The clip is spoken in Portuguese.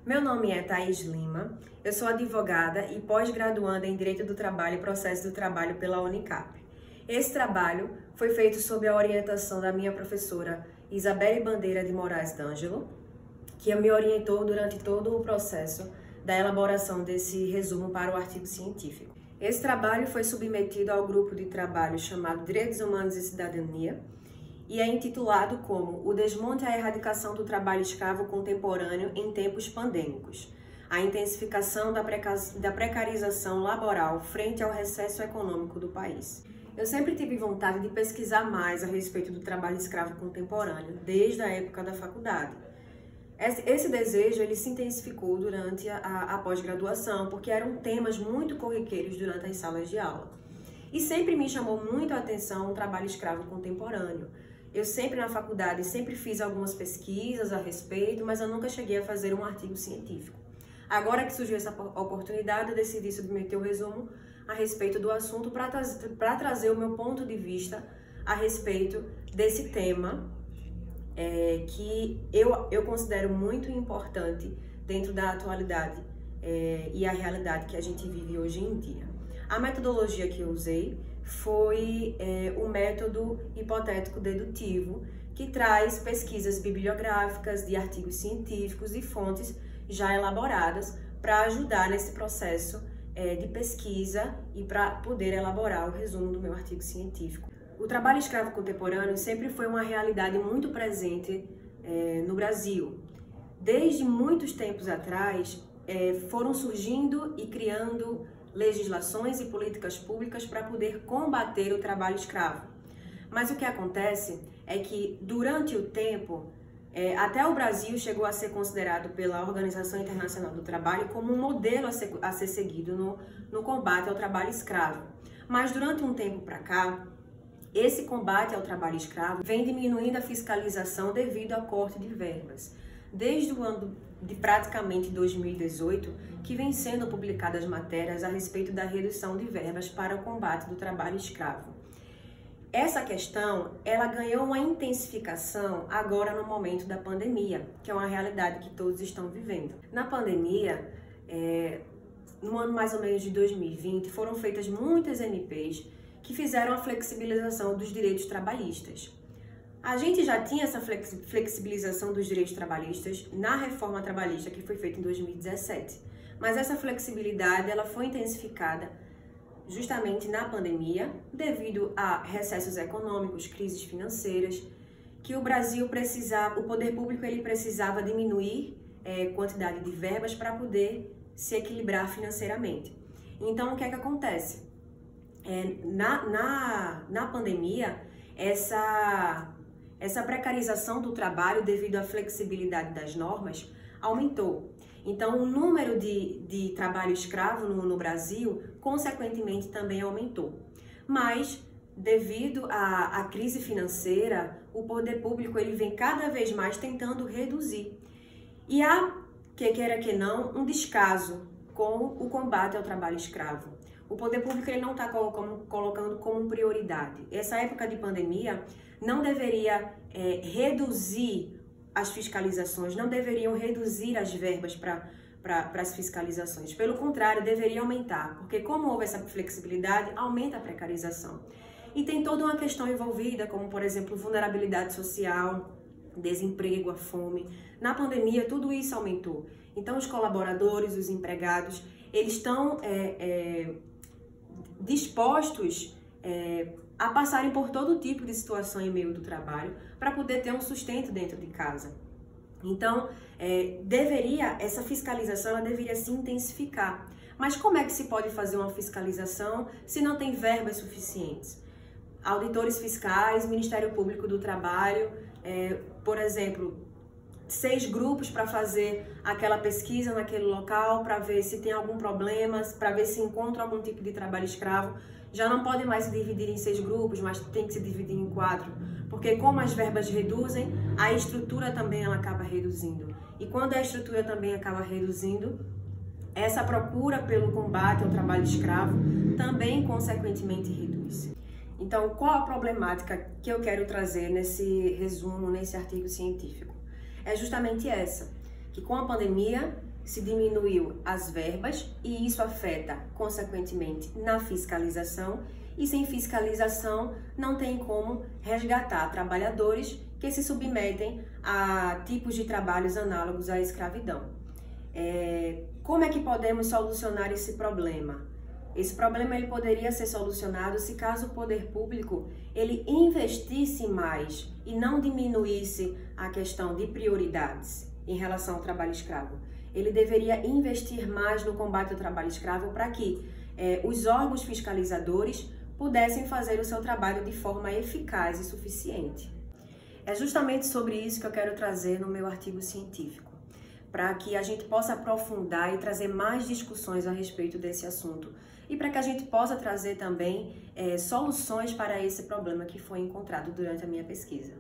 Meu nome é Thaís Lima, eu sou advogada e pós-graduanda em Direito do Trabalho e Processo do Trabalho pela Unicap. Esse trabalho foi feito sob a orientação da minha professora Isabelle Bandeira de Moraes D'Angelo, que me orientou durante todo o processo da elaboração desse resumo para o artigo científico. Esse trabalho foi submetido ao grupo de trabalho chamado Direitos Humanos e Cidadania e é intitulado como O Desmonte e a Erradicação do Trabalho Escravo Contemporâneo em Tempos Pandêmicos, a intensificação da precarização laboral frente ao recesso econômico do país. Eu sempre tive vontade de pesquisar mais a respeito do trabalho escravo contemporâneo, desde a época da faculdade. Esse desejo ele se intensificou durante a pós-graduação, porque eram temas muito corriqueiros durante as salas de aula. E sempre me chamou muito a atenção o trabalho escravo contemporâneo. Eu sempre na faculdade, sempre fiz algumas pesquisas a respeito, mas eu nunca cheguei a fazer um artigo científico. Agora que surgiu essa oportunidade, eu decidi submeter o resumo a respeito do assunto para trazer o meu ponto de vista a respeito desse tema, que eu considero muito importante dentro da atualidade e a realidade que a gente vive hoje em dia. A metodologia que eu usei foi o método hipotético dedutivo, que traz pesquisas bibliográficas de artigos científicos e fontes já elaboradas para ajudar nesse processo de pesquisa e para poder elaborar o resumo do meu artigo científico. O trabalho escravo contemporâneo sempre foi uma realidade muito presente no Brasil. Desde muitos tempos atrás, foram surgindo e criando legislações e políticas públicas para poder combater o trabalho escravo. Mas o que acontece é que, durante o tempo, até o Brasil chegou a ser considerado pela Organização Internacional do Trabalho como um modelo a ser seguido no combate ao trabalho escravo. Mas, durante um tempo para cá, esse combate ao trabalho escravo vem diminuindo a fiscalização devido ao corte de verbas. Desde o ano de praticamente 2018, que vem sendo publicadas matérias a respeito da redução de verbas para o combate do trabalho escravo. Essa questão, ela ganhou uma intensificação agora no momento da pandemia, que é uma realidade que todos estão vivendo. Na pandemia, no ano mais ou menos de 2020, foram feitas muitas MPs que fizeram a flexibilização dos direitos trabalhistas. A gente já tinha essa flexibilização dos direitos trabalhistas na reforma trabalhista que foi feita em 2017, mas essa flexibilidade ela foi intensificada justamente na pandemia devido a recessos econômicos, crises financeiras, que o Brasil precisava, o poder público ele precisava diminuir quantidade de verbas para poder se equilibrar financeiramente. Então o que é que acontece? Na pandemia, essa precarização do trabalho devido à flexibilidade das normas aumentou. Então, o número de trabalho escravo no Brasil, consequentemente, também aumentou. Mas, devido à crise financeira, o poder público ele vem cada vez mais tentando reduzir. E há, queira que não, um descaso com o combate ao trabalho escravo. O poder público ele não está colocando como prioridade. Essa época de pandemia não deveria reduzir as fiscalizações, não deveriam reduzir as verbas para as fiscalizações. Pelo contrário, deveria aumentar, porque como houve essa flexibilidade, aumenta a precarização. E tem toda uma questão envolvida, como por exemplo, vulnerabilidade social, desemprego, a fome. Na pandemia, tudo isso aumentou. Então, os colaboradores, os empregados, eles estão dispostos a passarem por todo tipo de situação em meio do trabalho para poder ter um sustento dentro de casa. Então, essa fiscalização ela deveria se intensificar. Mas como é que se pode fazer uma fiscalização se não tem verbas suficientes? Auditores fiscais, Ministério Público do Trabalho, por exemplo, 6 grupos para fazer aquela pesquisa naquele local, para ver se tem algum problema, para ver se encontra algum tipo de trabalho escravo. Já não pode mais se dividir em 6 grupos, mas tem que se dividir em 4, porque como as verbas reduzem, a estrutura também ela acaba reduzindo. E quando a estrutura também acaba reduzindo, essa procura pelo combate ao trabalho escravo também, consequentemente, reduz. Então, qual a problemática que eu quero trazer nesse resumo, nesse artigo científico? É justamente essa, que com a pandemia se diminuiu as verbas e isso afeta, consequentemente, na fiscalização, e sem fiscalização não tem como resgatar trabalhadores que se submetem a tipos de trabalhos análogos à escravidão. Como é que podemos solucionar esse problema? Esse problema ele poderia ser solucionado se caso o poder público ele investisse mais e não diminuísse a questão de prioridades em relação ao trabalho escravo. Ele deveria investir mais no combate ao trabalho escravo para que os órgãos fiscalizadores pudessem fazer o seu trabalho de forma eficaz e suficiente. É justamente sobre isso que eu quero trazer no meu artigo científico, para que a gente possa aprofundar e trazer mais discussões a respeito desse assunto e para que a gente possa trazer também soluções para esse problema que foi encontrado durante a minha pesquisa.